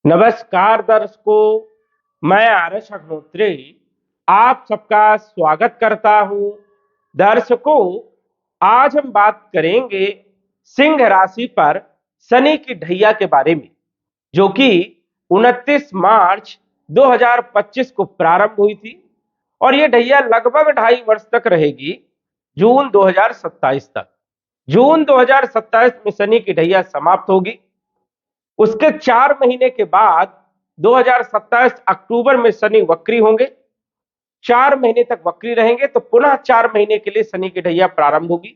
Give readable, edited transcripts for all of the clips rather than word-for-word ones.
नमस्कार दर्शकों, मैं आरएस अग्नोत्री आप सबका स्वागत करता हूं। दर्शकों, आज हम बात करेंगे सिंह राशि पर शनि की ढैया के बारे में, जो कि 29 मार्च 2025 को प्रारंभ हुई थी और ये ढैया लगभग 2.5 वर्ष तक रहेगी, जून 2027 तक। जून 2027 में शनि की ढैया समाप्त होगी। उसके 4 महीने के बाद 2027 अक्टूबर में शनि वक्री होंगे। 4 महीने तक वक्री रहेंगे तो पुनः 4 महीने के लिए शनि की ढैया प्रारंभ होगी,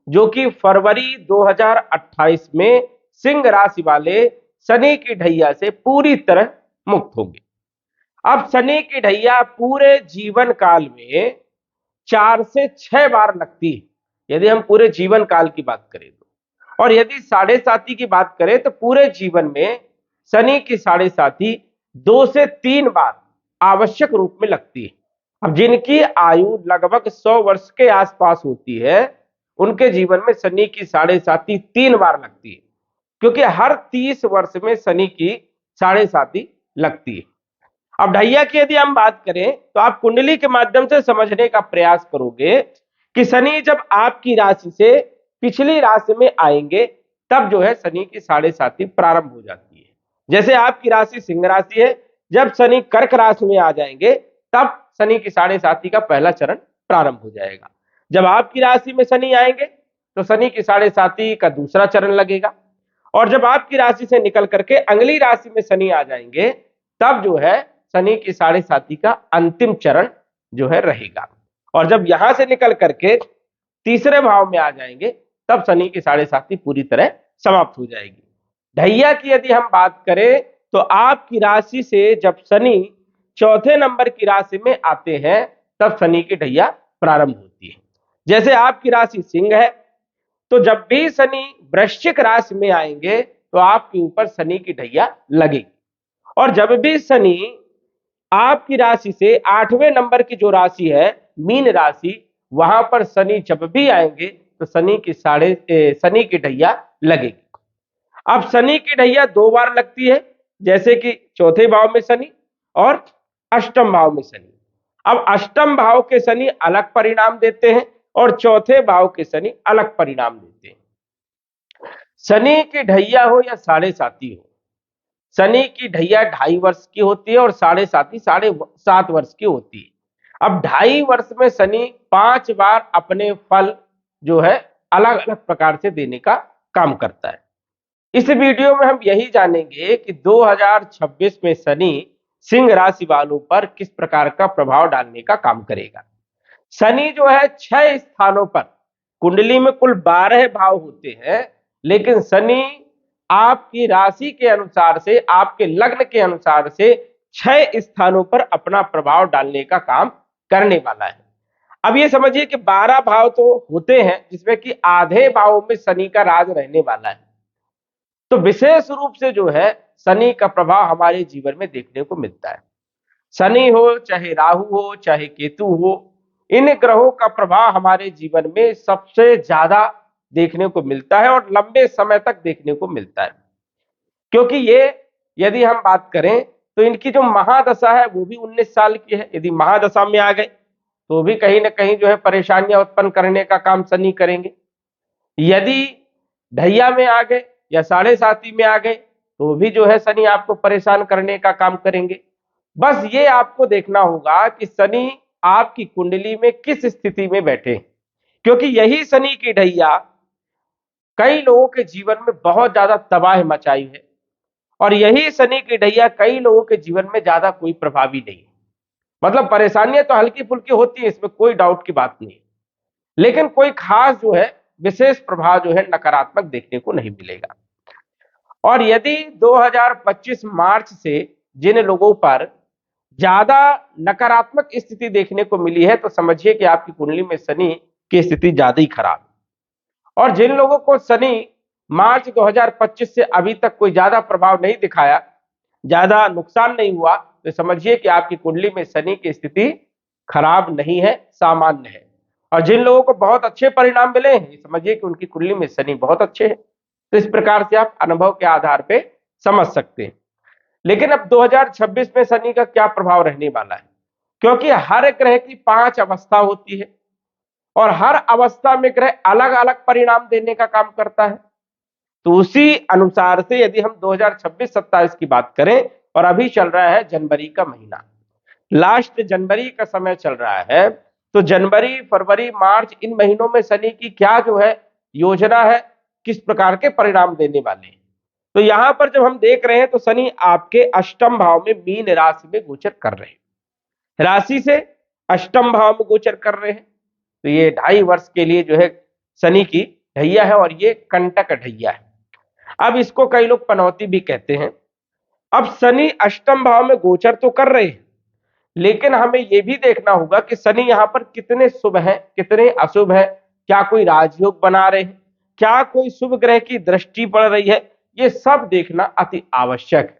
जो कि फरवरी 2028 में सिंह राशि वाले शनि की ढैया से पूरी तरह मुक्त होंगे। अब शनि की ढैया पूरे जीवन काल में 4 से 6 बार लगती है, यदि हम पूरे जीवन काल की बात करें तो। और यदि साढ़े साती की बात करें तो पूरे जीवन में शनि की साढ़े साती 2 से 3 बार आवश्यक रूप में लगती है। अब जिनकी आयु लगभग 100 वर्ष के आसपास होती है, उनके जीवन में शनि की साढ़े साती 3 बार लगती है, क्योंकि हर 30 वर्ष में शनि की साढ़े साती लगती है। अब ढैया की यदि हम बात करें तो आप कुंडली के माध्यम से समझने का प्रयास करोगे कि शनि जब आपकी राशि से पिछली राशि में आएंगे तब जो है शनि की साढ़े साती प्रारंभ हो जाती है। जैसे आपकी राशि सिंह राशि है, जब शनि कर्क राशि में आ जाएंगे तब शनि की साढ़े साती का पहला चरण प्रारंभ हो जाएगा। जब आपकी राशि में शनि आएंगे तो शनि की साढ़े साती का दूसरा चरण लगेगा, और जब आपकी राशि से निकल करके अगली राशि में शनि आ जाएंगे तब जो है शनि की साढ़े साती का अंतिम चरण जो है रहेगा। और जब यहां से निकल करके तीसरे भाव में आ जाएंगे तब शनि की साढ़े साती पूरी तरह समाप्त हो जाएगी। ढैया की यदि हम बात करें तो आपकी राशि से जब शनि चौथे नंबर की राशि में आते हैं तब शनि की ढैया प्रारंभ होती है। जैसे आपकी राशि सिंह है तो जब भी शनि वृश्चिक राशि में आएंगे तो आपके ऊपर शनि की ढैया लगेगी। और जब भी शनि आपकी राशि से 8वें नंबर की जो राशि है मीन राशि, वहां पर शनि जब भी आएंगे तो शनि की ढैया लगेगी। अब शनि की ढैया 2 बार लगती है, जैसे कि चौथे भाव में शनि और अष्टम भाव में शनि। अब अष्टम भाव के शनि अलग परिणाम देते हैं और चौथे भाव के शनि अलग परिणाम देते हैं। शनि की ढैया हो या साढ़े साती हो, शनि की ढैया 2.5 वर्ष की होती है और साढ़े साती 7.5 वर्ष की होती है। अब 2.5 वर्ष में शनि 5 बार अपने फल जो है अलग अलग प्रकार से देने का काम करता है। इस वीडियो में हम यही जानेंगे कि 2026 में शनि सिंह राशि वालों पर किस प्रकार का प्रभाव डालने का काम करेगा। शनि जो है 6 स्थानों पर, कुंडली में कुल 12 भाव होते हैं, लेकिन शनि आपकी राशि के अनुसार से, आपके लग्न के अनुसार से 6 स्थानों पर अपना प्रभाव डालने का काम करने वाला है। अब ये समझिए कि 12 भाव तो होते हैं जिसमें कि आधे भावों में शनि का राज रहने वाला है। तो विशेष रूप से जो है शनि का प्रभाव हमारे जीवन में देखने को मिलता है। शनि हो, चाहे राहु हो, चाहे केतु हो, इन ग्रहों का प्रभाव हमारे जीवन में सबसे ज्यादा देखने को मिलता है और लंबे समय तक देखने को मिलता है। क्योंकि ये यदि हम बात करें तो इनकी जो महादशा है वो भी 19 साल की है। यदि महादशा में आ गए तो भी कहीं ना कहीं जो है परेशानियां उत्पन्न करने का काम शनि करेंगे। यदि ढैया में आ गए या साढ़े साती में आ गए तो भी जो है शनि आपको परेशान करने का काम करेंगे। बस ये आपको देखना होगा कि शनि आपकी कुंडली में किस स्थिति में बैठे, क्योंकि यही शनि की ढैया कई लोगों के जीवन में बहुत ज्यादा तबाही मचाई है और यही शनि की ढैया कई लोगों के जीवन में ज्यादा कोई प्रभावी नहीं है। मतलब परेशानियां तो हल्की फुल्की होती है, इसमें कोई डाउट की बात नहीं, लेकिन कोई खास जो है विशेष प्रभाव जो है नकारात्मक देखने को नहीं मिलेगा। और यदि 2025 मार्च से जिन लोगों पर ज्यादा नकारात्मक स्थिति देखने को मिली है तो समझिए कि आपकी कुंडली में शनि की स्थिति ज्यादा ही खराब है। और जिन लोगों को शनि मार्च 2025 से अभी तक कोई ज्यादा प्रभाव नहीं दिखाया, ज्यादा नुकसान नहीं हुआ, तो समझिए कि आपकी कुंडली में शनि की स्थिति खराब नहीं है, सामान्य है। और जिन लोगों को बहुत अच्छे परिणाम मिले हैं, समझिए कि उनकी कुंडली में शनि बहुत अच्छे हैं। तो इस प्रकार से आप अनुभव के आधार पे समझ सकते हैं। लेकिन अब 2026 में शनि का क्या प्रभाव रहने वाला है, क्योंकि हर ग्रह की 5 अवस्था होती है और हर अवस्था में ग्रह अलग अलग परिणाम देने का काम करता है। तो उसी अनुसार से यदि हम 2026-27 की बात करें, और अभी चल रहा है जनवरी का महीना, लास्ट जनवरी का समय चल रहा है, तो जनवरी, फरवरी, मार्च, इन महीनों में शनि की क्या जो है योजना है, किस प्रकार के परिणाम देने वाले हैं। तो यहां पर जब हम देख रहे हैं तो शनि आपके अष्टम भाव में मीन राशि में गोचर कर रहे हैं, राशि से अष्टम भाव में गोचर कर रहे हैं। तो ये 2.5 वर्ष के लिए जो है शनि की ढैया है, और ये कंटक ढैया है। अब इसको कई लोग पनौती भी कहते हैं। अब शनि अष्टम भाव में गोचर तो कर रहे हैं, लेकिन हमें यह भी देखना होगा कि शनि यहां पर कितने शुभ हैं, कितने अशुभ हैं, क्या कोई राजयोग बना रहे हैं, क्या कोई शुभ ग्रह की दृष्टि पड़ रही है, ये सब देखना अति आवश्यक है।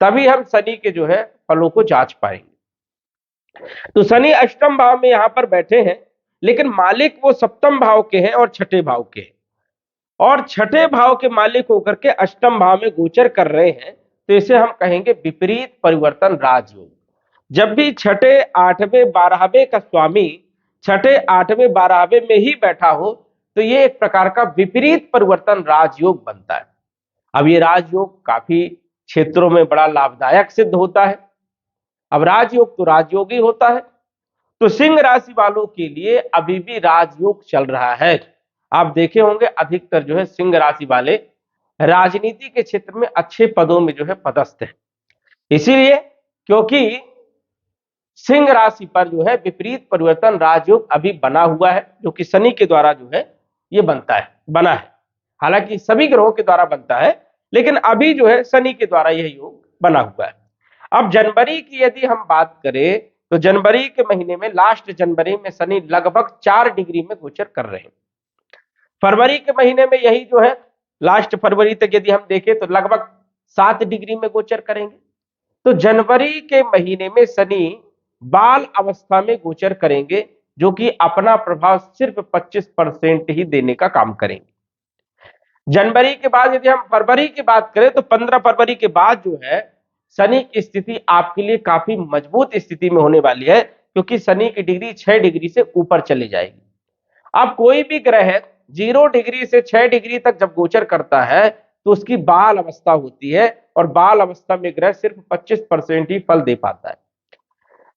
तभी हम शनि के जो है फलों को जांच पाएंगे। तो शनि अष्टम भाव में यहां पर बैठे हैं, लेकिन मालिक वो सप्तम भाव के हैं और छठे भाव के हैं, और छठे भाव के मालिक होकर के अष्टम भाव में गोचर कर रहे हैं। तो इसे हम कहेंगे विपरीत परिवर्तन राजयोग। जब भी छठे, आठवें, 12वें का स्वामी छठे, आठवें, 12वें में ही बैठा हो, तो ये एक प्रकार का विपरीत परिवर्तन राजयोग बनता है। अब ये राजयोग काफी क्षेत्रों में बड़ा लाभदायक सिद्ध होता है। अब राजयोग तो राजयोग ही होता है। तो सिंह राशि वालों के लिए अभी भी राजयोग चल रहा है। आप देखे होंगे अधिकतर जो है सिंह राशि वाले राजनीति के क्षेत्र में अच्छे पदों में जो है पदस्थ है, इसीलिए क्योंकि सिंह राशि पर जो है विपरीत परिवर्तन राजयोग अभी बना हुआ है, जो कि शनि के द्वारा जो है ये बना है। हालांकि सभी ग्रहों के द्वारा बनता है, लेकिन अभी जो है शनि के द्वारा यह योग बना हुआ है। अब जनवरी की यदि हम बात करें, तो जनवरी के महीने में, लास्ट जनवरी में शनि लगभग 4 डिग्री में गोचर कर रहे हैं। फरवरी के महीने में यही जो है लास्ट फरवरी तक यदि हम देखें तो लगभग 7 डिग्री में गोचर करेंगे। तो जनवरी के महीने में शनि बाल अवस्था में गोचर करेंगे, जो कि अपना प्रभाव सिर्फ 25% ही देने का काम करेंगे। जनवरी के बाद यदि हम फरवरी की बात करें, तो 15 फरवरी के बाद जो है शनि की स्थिति आपके लिए काफी मजबूत स्थिति में होने वाली है, क्योंकि शनि की डिग्री 6 डिग्री से ऊपर चली जाएगी। अब कोई भी ग्रह 0 डिग्री से 6 डिग्री तक जब गोचर करता है, तो उसकी बाल अवस्था होती है, और बाल अवस्था में ग्रह सिर्फ 25% ही फल दे पाता है।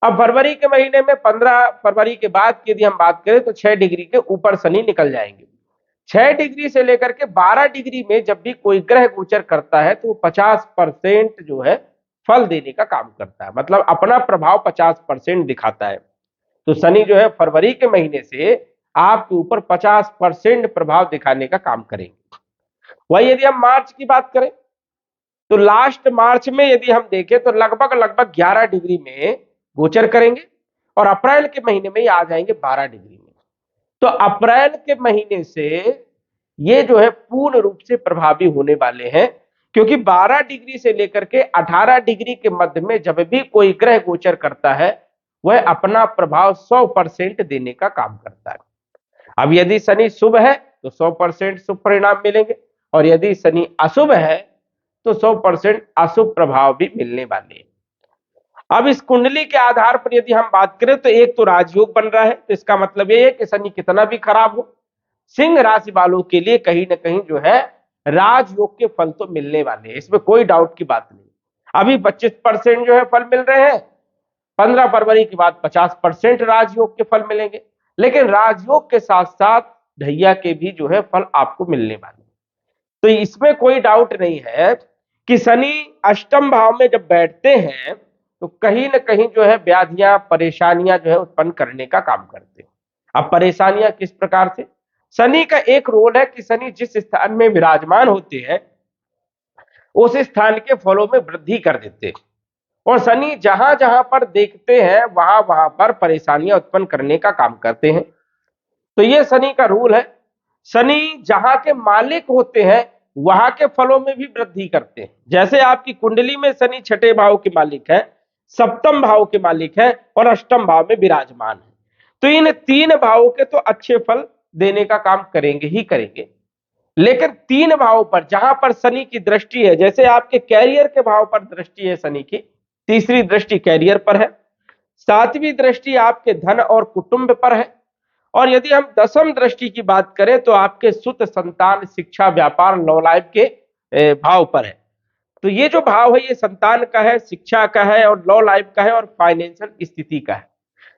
अब फरवरी के महीने में 15 फरवरी के बाद यदि हम बात करें, तो 6 डिग्री के ऊपर शनि निकल जाएंगे। 6 डिग्री से लेकर के 12 डिग्री में जब भी कोई ग्रह गोचर करता है, तो वो 50% जो है फल देने का काम करता है, मतलब अपना प्रभाव 50% दिखाता है। तो शनि जो है फरवरी के महीने से आपके ऊपर 50% प्रभाव दिखाने का काम करेंगे। वही यदि हम मार्च की बात करें, तो लास्ट मार्च में यदि हम देखें तो लगभग 11 डिग्री में गोचर करेंगे, और अप्रैल के महीने में ही आ जाएंगे 12 डिग्री में। तो अप्रैल के महीने से ये जो है पूर्ण रूप से प्रभावी होने वाले हैं, क्योंकि 12 डिग्री से लेकर के 18 डिग्री के मध्य में जब भी कोई ग्रह गोचर करता है, वह अपना प्रभाव 100% देने का काम करता है। अब यदि शनि शुभ है तो 100% शुभ परिणाम मिलेंगे, और यदि शनि अशुभ है तो 100% अशुभ प्रभाव भी मिलने वाले हैं। अब इस कुंडली के आधार पर यदि हम बात करें, तो एक तो राजयोग बन रहा है, तो इसका मतलब ये है कि शनि कितना भी खराब हो, सिंह राशि वालों के लिए कहीं ना कहीं जो है राजयोग के फल तो मिलने वाले हैं, इसमें कोई डाउट की बात नहीं। अभी 25% जो है फल मिल रहे हैं, 15 फरवरी के बाद 50% राजयोग के फल मिलेंगे, लेकिन राजयोग के साथ साथ ढैया के भी जो है फल आपको मिलने वाले। तो इसमें कोई डाउट नहीं है कि शनि अष्टम भाव में जब बैठते हैं, तो कहीं ना कहीं जो है व्याधियां, परेशानियां जो है उत्पन्न करने का काम करते हैं। अब परेशानियां किस प्रकार से? शनि का एक रोल है कि शनि जिस स्थान में विराजमान होते हैं, उस स्थान के फलों में वृद्धि कर देते हैं, और शनि जहां जहां पर देखते हैं वहां वहां पर परेशानियां उत्पन्न करने का काम करते हैं। तो ये शनि का रूल है। शनि जहां के मालिक होते हैं वहां के फलों में भी वृद्धि करते हैं। जैसे आपकी कुंडली में शनि छठे भाव के मालिक है, सप्तम भाव के मालिक है, और अष्टम भाव में विराजमान है, तो इन 3 भावों के तो अच्छे फल देने का काम करेंगे ही करेंगे, लेकिन 3 भाव पर जहां पर शनि की दृष्टि है, जैसे आपके कैरियर के भाव पर दृष्टि है शनि की, तीसरी दृष्टि कैरियर पर है, 7वीं दृष्टि आपके धन और कुटुंब पर है, और यदि हम 10वीं दृष्टि की बात करें तो आपके सुत, संतान, शिक्षा, व्यापार, लव लाइफ के भाव पर है। तो ये जो भाव है ये संतान का है, शिक्षा का है, और लव लाइफ का है, और फाइनेंशियल स्थिति का है।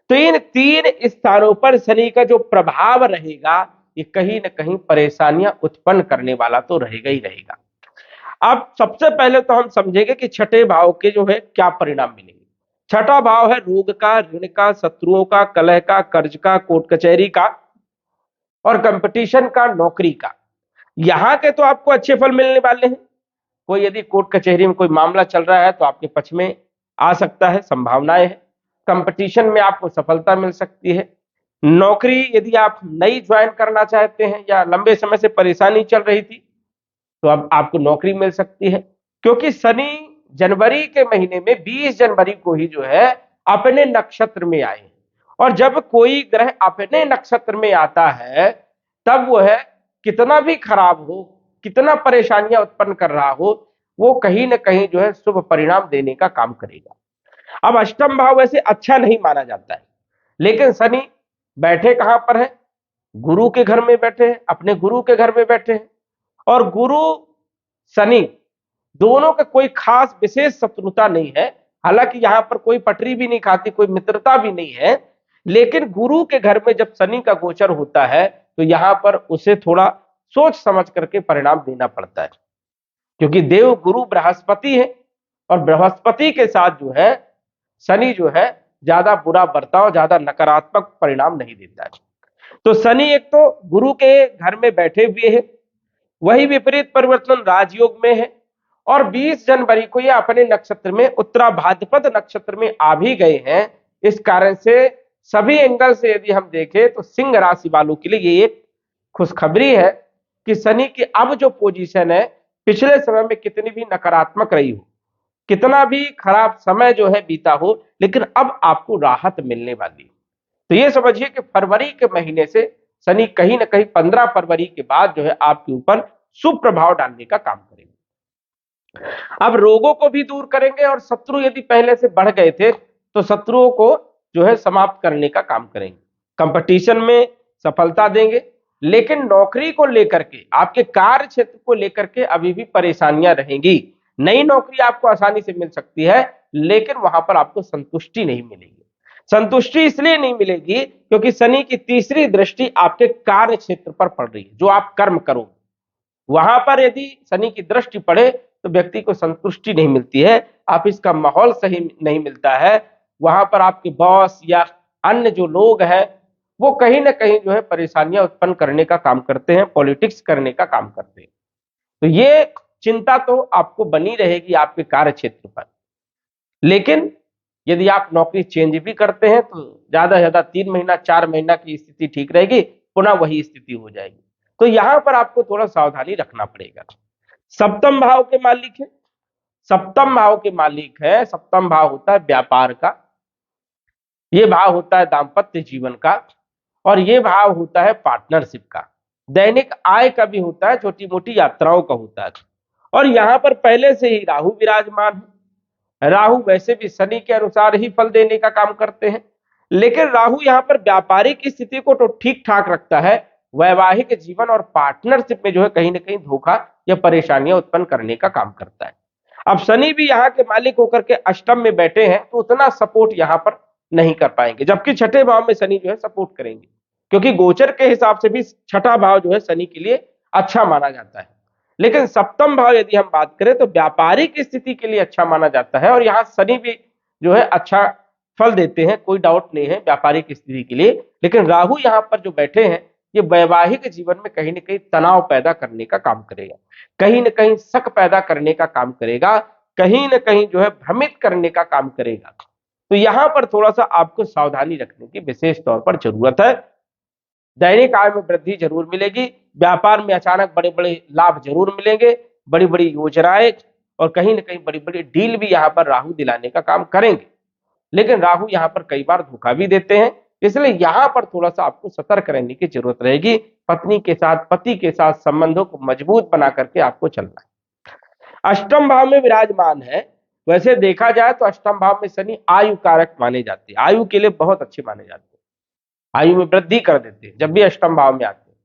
तो इन 3 स्थानों पर शनि का जो प्रभाव रहेगा ये कहीं ना कहीं परेशानियां उत्पन्न करने वाला तो रहेगा ही रहेगा। अब सबसे पहले तो हम समझेंगे कि छठे भाव के जो है क्या परिणाम मिलेंगे। छठा भाव है रोग का, ऋण का, शत्रुओं का, कलह का, कर्ज का, कोर्ट कचहरी का, और कंपटीशन का, नौकरी का। यहां के तो आपको अच्छे फल मिलने वाले हैं। कोई यदि कोर्ट कचहरी में कोई मामला चल रहा है तो आपके पक्ष में आ सकता है, संभावनाएं है। कंपटीशन में आपको सफलता मिल सकती है। नौकरी यदि आप नई ज्वाइन करना चाहते हैं या लंबे समय से परेशानी चल रही थी तो अब आपको नौकरी मिल सकती है, क्योंकि शनि जनवरी के महीने में 20 जनवरी को ही जो है अपने नक्षत्र में आए। और जब कोई ग्रह अपने नक्षत्र में आता है तब वो है कितना भी खराब हो, कितना परेशानियां उत्पन्न कर रहा हो, वो कहीं ना कहीं जो है शुभ परिणाम देने का काम करेगा। अब अष्टम भाव वैसे अच्छा नहीं माना जाता है, लेकिन शनि बैठे कहां पर है? गुरु के घर में बैठे हैं, अपने गुरु के घर में बैठे हैं। और गुरु शनि दोनों का कोई खास विशेष शत्रुता नहीं है, हालांकि यहां पर कोई पटरी भी नहीं खाती, कोई मित्रता भी नहीं है, लेकिन गुरु के घर में जब शनि का गोचर होता है तो यहां पर उसे थोड़ा सोच समझ करके परिणाम देना पड़ता है, क्योंकि देव गुरु बृहस्पति है, और बृहस्पति के साथ जो है शनि जो है ज्यादा बुरा बर्ताव, ज्यादा नकारात्मक परिणाम नहीं देता है। तो शनि एक तो गुरु के घर में बैठे हुए है, वही विपरीत परिवर्तन राजयोग में है, और 20 जनवरी को ये अपने नक्षत्र में उत्तरा भाद्रपद नक्षत्र में आ भी गए हैं। इस कारण से सभी एंगल से यदि हम देखें तो सिंह राशि वालों के लिए ये एक खुशखबरी है कि शनि की अब जो पोजीशन है पिछले समय में कितनी भी नकारात्मक रही हो, कितना भी खराब समय जो है बीता हो, लेकिन अब आपको राहत मिलने वाली है। तो ये समझिए कि फरवरी के महीने से शनि कहीं ना कहीं 15 फरवरी के बाद जो है आपके ऊपर शुभ प्रभाव डालने का काम करेंगे। अब रोगों को भी दूर करेंगे, और शत्रु यदि पहले से बढ़ गए थे तो शत्रुओं को जो है समाप्त करने का काम करेंगे। कंपटीशन में सफलता देंगे, लेकिन नौकरी को लेकर के, आपके कार्य क्षेत्र को लेकर के अभी भी परेशानियां रहेंगी। नई नौकरी आपको आसानी से मिल सकती है, लेकिन वहां पर आपको संतुष्टि नहीं मिलेगी। संतुष्टि इसलिए नहीं मिलेगी क्योंकि शनि की तीसरी दृष्टि आपके कार्य क्षेत्र पर पड़ रही है, जो आप कर्म करोगे वहां पर यदि शनि की दृष्टि पड़े तो व्यक्ति को संतुष्टि नहीं मिलती है, ऑफिस का माहौल सही नहीं मिलता है, वहां पर आपके बॉस या अन्य जो लोग हैं वो कहीं ना कहीं जो है परेशानियां उत्पन्न करने का काम करते हैं, पॉलिटिक्स करने का काम करते हैं। तो ये चिंता तो आपको बनी रहेगी आपके कार्य क्षेत्र पर। लेकिन यदि आप नौकरी चेंज भी करते हैं तो ज्यादा से ज्यादा 3 महीना 4 महीना की स्थिति ठीक रहेगी, पुनः वही स्थिति हो जाएगी। तो यहां पर आपको थोड़ा सावधानी रखना पड़ेगा। सप्तम भाव के मालिक है, सप्तम भाव के मालिक है, सप्तम भाव होता है व्यापार का, ये भाव होता है दाम्पत्य जीवन का, और ये भाव होता है पार्टनरशिप का, दैनिक आय का भी होता है, छोटी मोटी यात्राओं का होता है। और यहां पर पहले से ही राहु विराजमान है। राहु वैसे भी शनि के अनुसार ही फल देने का काम करते हैं, लेकिन राहु यहाँ पर व्यापारिक स्थिति को तो ठीक ठाक रखता है, वैवाहिक जीवन और पार्टनरशिप में जो है कहीं ना कहीं धोखा या परेशानियां उत्पन्न करने का काम करता है। अब शनि भी यहाँ के मालिक होकर के अष्टम में बैठे हैं तो उतना सपोर्ट यहाँ पर नहीं कर पाएंगे, जबकि छठे भाव में शनि जो है सपोर्ट करेंगे, क्योंकि गोचर के हिसाब से भी छठा भाव जो है शनि के लिए अच्छा माना जाता है। लेकिन सप्तम भाव यदि हम बात करें तो व्यापारिक स्थिति के लिए अच्छा माना जाता है, और यहाँ शनि भी जो है अच्छा फल देते हैं, कोई डाउट नहीं है व्यापारिक स्थिति के लिए। लेकिन राहु यहाँ पर जो बैठे हैं ये वैवाहिक जीवन में कहीं ना कहीं तनाव पैदा करने का काम करेगा, कहीं ना कहीं शक पैदा करने का काम करेगा, कहीं ना कहीं जो है भ्रमित करने का काम करेगा। तो यहां पर थोड़ा सा आपको सावधानी रखने की विशेष तौर पर जरूरत है। दैनिक आय में वृद्धि जरूर मिलेगी, व्यापार में अचानक बड़े बड़े लाभ जरूर मिलेंगे, बड़ी बड़ी योजनाएं और कहीं ना कहीं बड़ी बड़ी डील भी यहाँ पर राहु दिलाने का काम करेंगे। लेकिन राहु यहाँ पर कई बार धोखा भी देते हैं, इसलिए यहां पर थोड़ा सा आपको सतर्क रहने की जरूरत रहेगी। पत्नी के साथ, पति के साथ संबंधों को मजबूत बना करके आपको चलना है। अष्टम भाव में विराजमान है। वैसे देखा जाए तो अष्टम भाव में शनि आयु कारक माने जाते हैं, आयु के लिए बहुत अच्छे माने जाते हैं, आयु में वृद्धि कर देते हैं जब भी अष्टम भाव में आते हैं।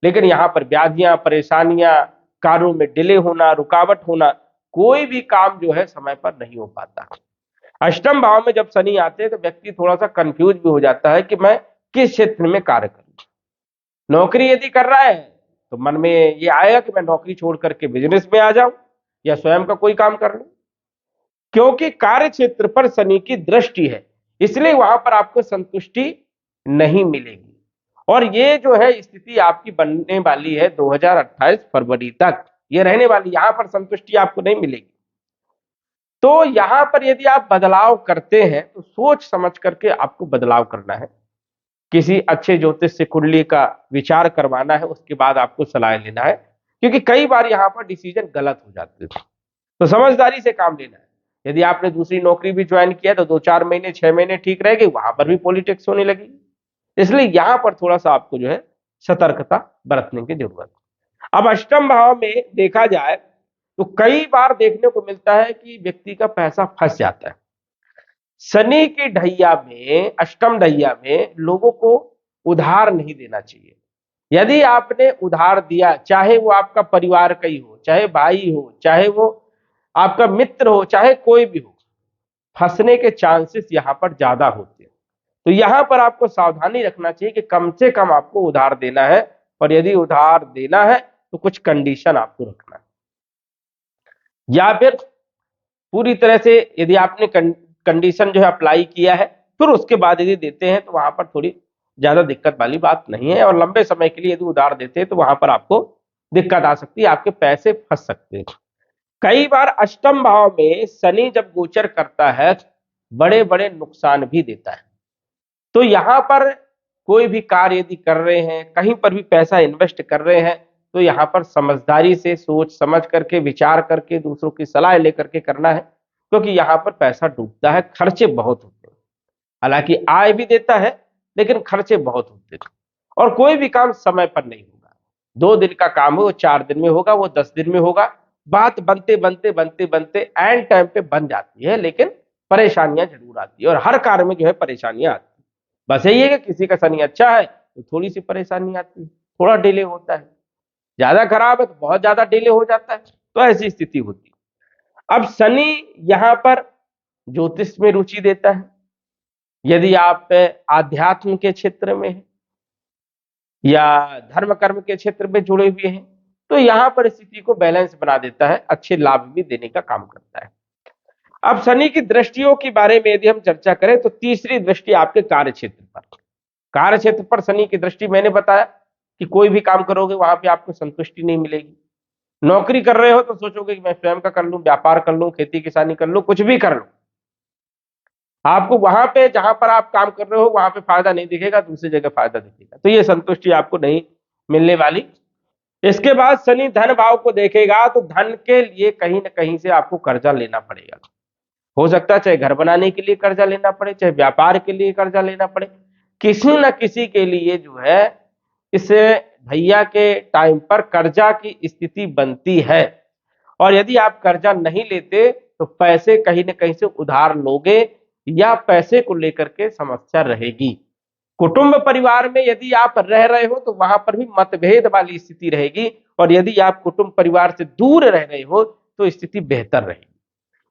लेकिन यहां पर व्याधियां, परेशानियां, कार्यों में डिले होना, रुकावट होना, कोई भी काम जो है समय पर नहीं हो पाता। अष्टम भाव में जब शनि आते हैं तो व्यक्ति थोड़ा सा कंफ्यूज भी हो जाता है कि मैं किस क्षेत्र में कार्य करूं। नौकरी यदि कर रहा है तो मन में ये आएगा कि मैं नौकरी छोड़ करके बिजनेस में आ जाऊं या स्वयं का कोई काम कर लूं, क्योंकि कार्य क्षेत्र पर शनि की दृष्टि है, इसलिए वहां पर आपको संतुष्टि नहीं मिलेगी। और ये जो है स्थिति आपकी बनने वाली है 2028 फरवरी तक, ये रहने वाली, यहां पर संतुष्टि आपको नहीं मिलेगी। तो यहां पर यदि आप बदलाव करते हैं तो सोच समझ करके आपको बदलाव करना है। किसी अच्छे ज्योतिष से कुंडली का विचार करवाना है, उसके बाद आपको सलाह लेना है, क्योंकि कई बार यहां पर डिसीजन गलत हो जाते हैं। तो समझदारी से काम लेना है। यदि आपने दूसरी नौकरी भी ज्वाइन किया तो 2-4 महीने, 6 महीने ठीक रहेगी, वहां पर भी पॉलिटिक्स होने लगी। इसलिए यहां पर थोड़ा सा आपको जो है सतर्कता बरतने की जरूरत है। अब अष्टम भाव में देखा जाए तो कई बार देखने को मिलता है कि व्यक्ति का पैसा फंस जाता है। शनि की ढैया में, अष्टम ढैया में लोगों को उधार नहीं देना चाहिए। यदि आपने उधार दिया, चाहे वो आपका परिवार का ही हो, चाहे भाई हो, चाहे वो आपका मित्र हो, चाहे कोई भी हो, फंसने के चांसेस यहां पर ज्यादा होते हैं। तो यहां पर आपको सावधानी रखना चाहिए कि कम से कम आपको उधार देना है, और यदि उधार देना है तो कुछ कंडीशन आपको रखना है, या फिर पूरी तरह से यदि आपने कंडीशन जो है अप्लाई किया है फिर उसके बाद यदि देते हैं तो वहां पर थोड़ी ज्यादा दिक्कत वाली बात नहीं है। और लंबे समय के लिए यदि उधार देते हैं तो वहां पर आपको दिक्कत आ सकती है, आपके पैसे फंस सकते हैं। कई बार अष्टम भाव में शनि जब गोचर करता है बड़े बड़े नुकसान भी देता है। तो यहां पर कोई भी कार्य यदि कर रहे हैं, कहीं पर भी पैसा इन्वेस्ट कर रहे हैं, तो यहां पर समझदारी से, सोच समझ करके, विचार करके, दूसरों की सलाह लेकर के करना है, क्योंकि यहां पर पैसा डूबता है, खर्चे बहुत होते हैं। हालांकि आय भी देता है लेकिन खर्चे बहुत होते हैं। और कोई भी काम समय पर नहीं होगा। 2 दिन का काम है वो 4 दिन में होगा, वो 10 दिन में होगा। बात बनते बनते बनते बनते एंड टाइम पे बन जाती है, लेकिन परेशानियां जरूर आती है, और हर कार्य में जो है परेशानियां आती है। बस यही है कि किसी का शनि अच्छा है तो थोड़ी सी परेशानी आती है, थोड़ा डिले होता है, ज्यादा खराब है तो बहुत ज्यादा डिले हो जाता है। तो ऐसी स्थिति होती है। अब शनि यहां पर ज्योतिष में रुचि देता है। यदि आप आध्यात्म के क्षेत्र में हैं या धर्म कर्म के क्षेत्र में जुड़े हुए हैं तो यहां पर स्थिति को बैलेंस बना देता है, अच्छे लाभ भी देने का काम करता है। अब शनि की दृष्टियों के बारे में यदि हम चर्चा करें तो तीसरी दृष्टि आपके कार्य क्षेत्र पर। कार्य क्षेत्र पर शनि की दृष्टि, मैंने बताया कि कोई भी काम करोगे वहां पे आपको संतुष्टि नहीं मिलेगी। नौकरी कर रहे हो तो सोचोगे कि मैं स्वयं का कर लूं, व्यापार कर लूं, खेती किसानी कर लूं, कुछ भी कर लूं, आपको वहां पे जहां पर आप काम कर रहे हो वहां पे फायदा नहीं दिखेगा, दूसरी जगह फायदा दिखेगा। तो ये संतुष्टि आपको नहीं मिलने वाली। इसके बाद शनि धन भाव को देखेगा तो धन के लिए कहीं ना कहीं से आपको कर्जा लेना पड़ेगा। हो सकता है चाहे घर बनाने के लिए कर्जा लेना पड़े, चाहे व्यापार के लिए कर्जा लेना पड़े, किसी न किसी के लिए जो है इस भैया के टाइम पर कर्जा की स्थिति बनती है। और यदि आप कर्जा नहीं लेते तो पैसे कहीं ना कहीं से उधार लोगे या पैसे को लेकर के समस्या रहेगी। कुटुंब परिवार में यदि आप रह रहे हो तो वहां पर भी मतभेद वाली स्थिति रहेगी, और यदि आप कुटुंब परिवार से दूर रह रहे हो तो स्थिति बेहतर रहेगी।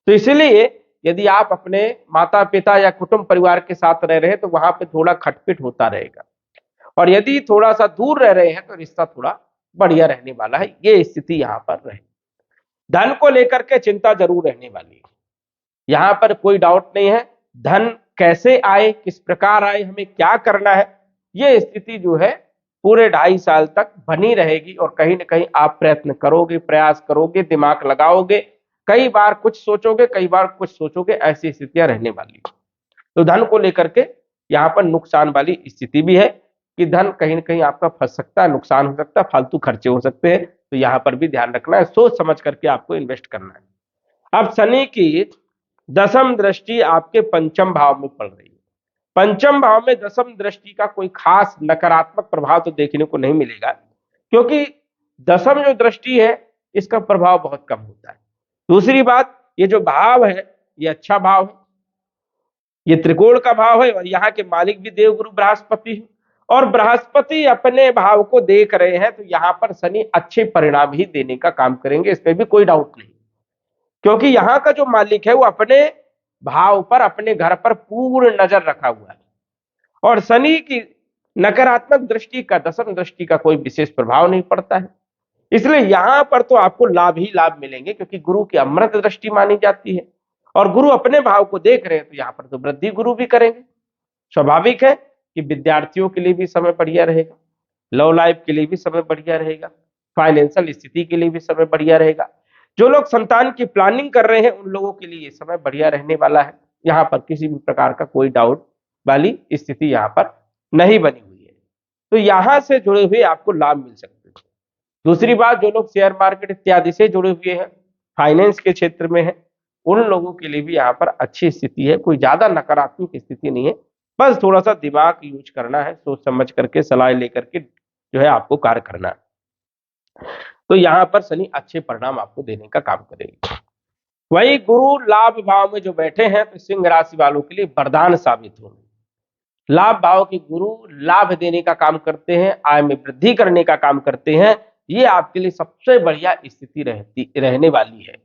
तो इसलिए यदि आप अपने माता पिता या कुटुंब परिवार के साथ रह रहे हैं तो वहां पे थोड़ा खटपिट होता रहेगा, और यदि थोड़ा सा दूर रह रहे हैं तो रिश्ता थोड़ा बढ़िया रहने वाला है, ये स्थिति यहां पर रहे। धन को लेकर के चिंता जरूर रहने वाली है, यहां पर कोई डाउट नहीं है। धन कैसे आए, किस प्रकार आए, हमें क्या करना है, ये स्थिति जो है पूरे 2.5 साल तक बनी रहेगी। और कहीं ना कहीं आप प्रयत्न करोगे, प्रयास करोगे, दिमाग लगाओगे, कई बार कुछ सोचोगे, कई बार कुछ सोचोगे, ऐसी स्थितियां रहने वाली। तो धन को लेकर के यहाँ पर नुकसान वाली स्थिति भी है कि धन कहीं ना कहीं आपका फंस सकता है, नुकसान हो सकता है, फालतू खर्चे हो सकते हैं। तो यहाँ पर भी ध्यान रखना है, सोच समझ करके आपको इन्वेस्ट करना है। अब शनि की 10वीं दृष्टि आपके पंचम भाव में पड़ रही है। पंचम भाव में दशम दृष्टि का कोई खास नकारात्मक प्रभाव तो देखने को नहीं मिलेगा, क्योंकि दशम जो दृष्टि है इसका प्रभाव बहुत कम होता है। दूसरी बात, ये जो भाव है ये अच्छा भाव है, ये त्रिकोण का भाव है और यहाँ के मालिक भी देवगुरु बृहस्पति है, और बृहस्पति अपने भाव को देख रहे हैं, तो यहाँ पर शनि अच्छे परिणाम ही देने का काम करेंगे, इसमें भी कोई डाउट नहीं, क्योंकि यहाँ का जो मालिक है वो अपने भाव पर, अपने घर पर पूर्ण नजर रखा हुआ है, और शनि की नकारात्मक दृष्टि का, दशम दृष्टि का कोई विशेष प्रभाव नहीं पड़ता है। इसलिए यहां पर तो आपको लाभ ही लाभ मिलेंगे, क्योंकि गुरु की अमृत दृष्टि मानी जाती है और गुरु अपने भाव को देख रहे हैं, तो यहां पर तो वृद्धि गुरु भी करेंगे। स्वाभाविक है कि विद्यार्थियों के लिए भी समय बढ़िया रहेगा, लव लाइफ के लिए भी समय बढ़िया रहेगा, फाइनेंशियल स्थिति के लिए भी समय बढ़िया रहेगा। जो लोग संतान की प्लानिंग कर रहे हैं उन लोगों के लिए ये समय बढ़िया रहने वाला है, यहाँ पर किसी भी प्रकार का कोई डाउट वाली स्थिति यहाँ पर नहीं बनी हुई है, तो यहां से जुड़े हुए आपको लाभ मिल सकते हैं। दूसरी बात, जो लोग शेयर मार्केट इत्यादि से जुड़े हुए हैं, फाइनेंस के क्षेत्र में है, उन लोगों के लिए भी यहाँ पर अच्छी स्थिति है, कोई ज्यादा नकारात्मक स्थिति नहीं है, बस थोड़ा सा दिमाग यूज करना है, सोच समझ करके सलाह लेकर के जो है आपको कार्य करना है, तो यहाँ पर शनि अच्छे परिणाम आपको देने का काम करेगी। वही गुरु लाभ भाव में जो बैठे हैं, तो सिंह राशि वालों के लिए वरदान साबित होंगे। लाभ भाव के गुरु लाभ देने का काम करते हैं, आय में वृद्धि करने का काम करते हैं, ये आपके लिए सबसे बढ़िया स्थिति रहने वाली है।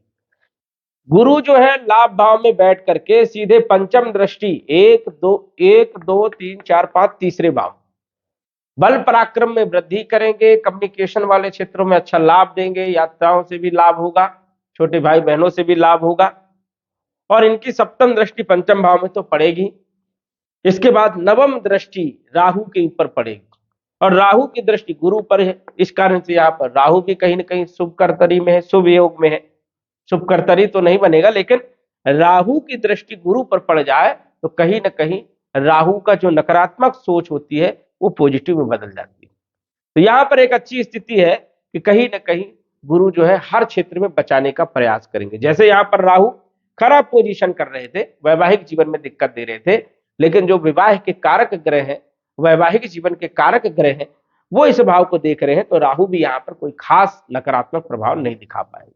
गुरु जो है लाभ भाव में बैठ करके सीधे पंचम दृष्टि, 1 2 3 4 5 तीसरे भाव, बल पराक्रम में वृद्धि करेंगे, कम्युनिकेशन वाले क्षेत्रों में अच्छा लाभ देंगे, यात्राओं से भी लाभ होगा, छोटे भाई बहनों से भी लाभ होगा, और इनकी सप्तम दृष्टि पंचम भाव में तो पड़ेगी। इसके बाद नवम दृष्टि राहु के ऊपर पड़ेगी, और राहु की दृष्टि गुरु पर है, इस कारण से यहाँ पर राहु भी कहीं ना कहीं शुभ कर्तरी में है, शुभ योग में है। शुभ कर्तरी तो नहीं बनेगा, लेकिन राहु की दृष्टि गुरु पर पड़ जाए तो कहीं ना कहीं राहु का जो नकारात्मक सोच होती है वो पॉजिटिव में बदल जाती है। तो यहाँ पर एक अच्छी स्थिति है कि कहीं ना कहीं गुरु जो है हर क्षेत्र में बचाने का प्रयास करेंगे। जैसे यहाँ पर राहु खराब पोजीशन कर रहे थे, वैवाहिक जीवन में दिक्कत दे रहे थे, लेकिन जो विवाह के कारक ग्रह हैं, वैवाहिक जीवन के कारक ग्रह हैं, वो इस भाव को देख रहे हैं, तो राहु भी यहाँ पर कोई खास नकारात्मक प्रभाव नहीं दिखा पाएगा।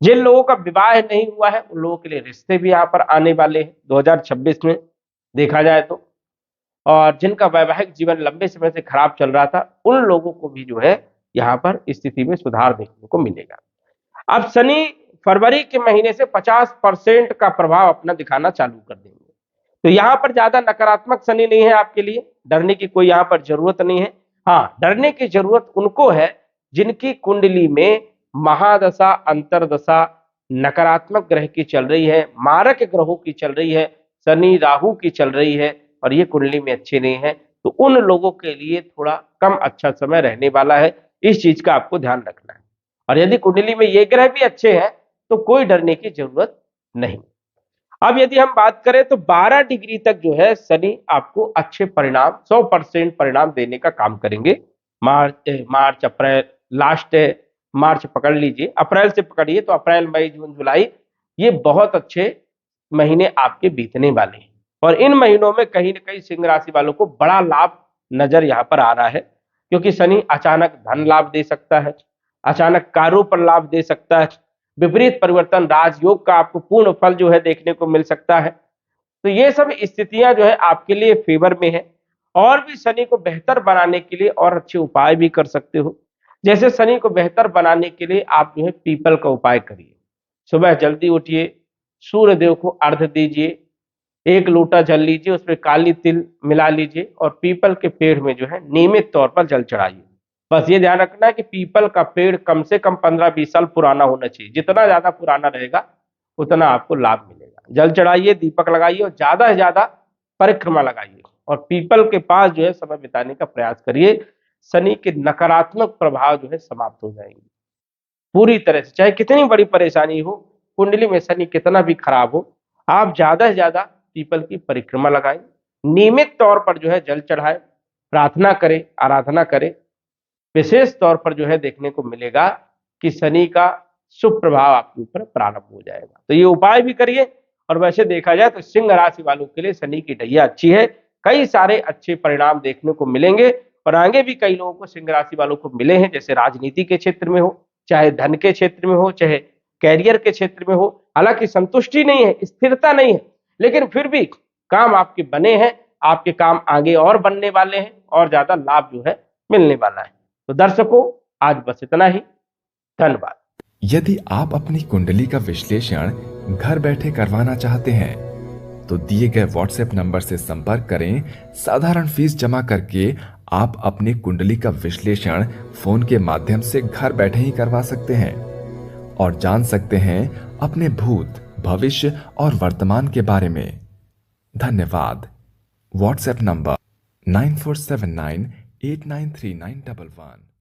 जिन लोगों का विवाह नहीं हुआ है उन लोगों के लिए रिश्ते भी यहाँ पर आने वाले हैं 2026 में देखा जाए तो, और जिनका वैवाहिक जीवन लंबे समय से खराब चल रहा था उन लोगों को भी जो है यहाँ पर स्थिति में सुधार देखने को मिलेगा। अब शनि फरवरी के महीने से 50% का प्रभाव अपना दिखाना चालू कर देंगे, तो यहाँ पर ज्यादा नकारात्मक शनि नहीं है आपके लिए, डरने की कोई यहाँ पर जरूरत नहीं है। हाँ, डरने की जरूरत उनको है जिनकी कुंडली में महादशा, अंतरदशा नकारात्मक ग्रह की चल रही है, मारक ग्रहों की चल रही है, शनि राहु की चल रही है, और ये कुंडली में अच्छे नहीं है, तो उन लोगों के लिए थोड़ा कम अच्छा समय रहने वाला है, इस चीज का आपको ध्यान रखना है। और यदि कुंडली में ये ग्रह भी अच्छे हैं तो कोई डरने की जरूरत नहीं। अब यदि हम बात करें तो 12 डिग्री तक जो है शनि आपको अच्छे परिणाम, 100% परिणाम देने का काम करेंगे। मार्च अप्रैल, लास्ट मार्च पकड़ लीजिए, अप्रैल से पकड़िए तो अप्रैल मई जून जुलाई, ये बहुत अच्छे महीने आपके बीतने वाले हैं, और इन महीनों में कहीं ना कहीं सिंह राशि वालों को बड़ा लाभ नजर यहाँ पर आ रहा है, क्योंकि शनि अचानक धन लाभ दे सकता है, अचानक कार्यों पर लाभ दे सकता है, विपरीत परिवर्तन राजयोग का आपको पूर्ण फल जो है देखने को मिल सकता है। तो ये सब स्थितियां जो है आपके लिए फेवर में है, और भी शनि को बेहतर बनाने के लिए और अच्छे उपाय भी कर सकते हो। जैसे शनि को बेहतर बनाने के लिए आप जो है पीपल का उपाय करिए, सुबह जल्दी उठिए, सूर्य देव को अर्घ्य दीजिए, 1 लोटा जल लीजिए, उसमें काली तिल मिला लीजिए और पीपल के पेड़ में जो है नियमित तौर पर जल चढ़ाइए। बस ये ध्यान रखना है कि पीपल का पेड़ कम से कम 15-20 साल पुराना होना चाहिए, जितना ज्यादा पुराना रहेगा उतना आपको लाभ मिलेगा। जल चढ़ाइए, दीपक लगाइए और ज्यादा से ज्यादा परिक्रमा लगाइए, और पीपल के पास जो है समय बिताने का प्रयास करिए। शनि के नकारात्मक प्रभाव जो है समाप्त हो जाएंगे पूरी तरह से, चाहे कितनी बड़ी परेशानी हो, कुंडली में शनि कितना भी खराब हो, आप ज्यादा से ज्यादा पीपल की परिक्रमा लगाएं, नियमित तौर पर जो है जल चढ़ाएं, प्रार्थना करें, आराधना करें। विशेष तौर पर जो है देखने को मिलेगा कि शनि का शुभ प्रभाव आपके ऊपर प्रारंभ हो जाएगा। तो ये उपाय भी करिए। और वैसे देखा जाए तो सिंह राशि वालों के लिए शनि की ढैया अच्छी है, कई सारे अच्छे परिणाम देखने को मिलेंगे और आगे भी कई लोगों को सिंह राशि वालों को मिले हैं, जैसे राजनीति के क्षेत्र में हो, चाहे धन के क्षेत्र में हो, चाहे कैरियर के क्षेत्र में हो। हालांकि संतुष्टि नहीं है, स्थिरता नहीं है, लेकिन फिर भी काम आपके बने हैं, आपके काम आगे और बनने वाले हैं और ज्यादा लाभ जो है मिलने वाला है। तो दर्शकों, आज बस इतना ही। धन्यवाद। यदि आप अपनी कुंडली का विश्लेषण घर बैठे करवाना चाहते हैं तो दिए गए व्हाट्सएप नंबर से संपर्क करें। साधारण फीस जमा करके आप अपनी कुंडली का विश्लेषण फोन के माध्यम से घर बैठे ही करवा सकते हैं और जान सकते हैं अपने भूत, भविष्य और वर्तमान के बारे में। धन्यवाद। WhatsApp number 9479893911।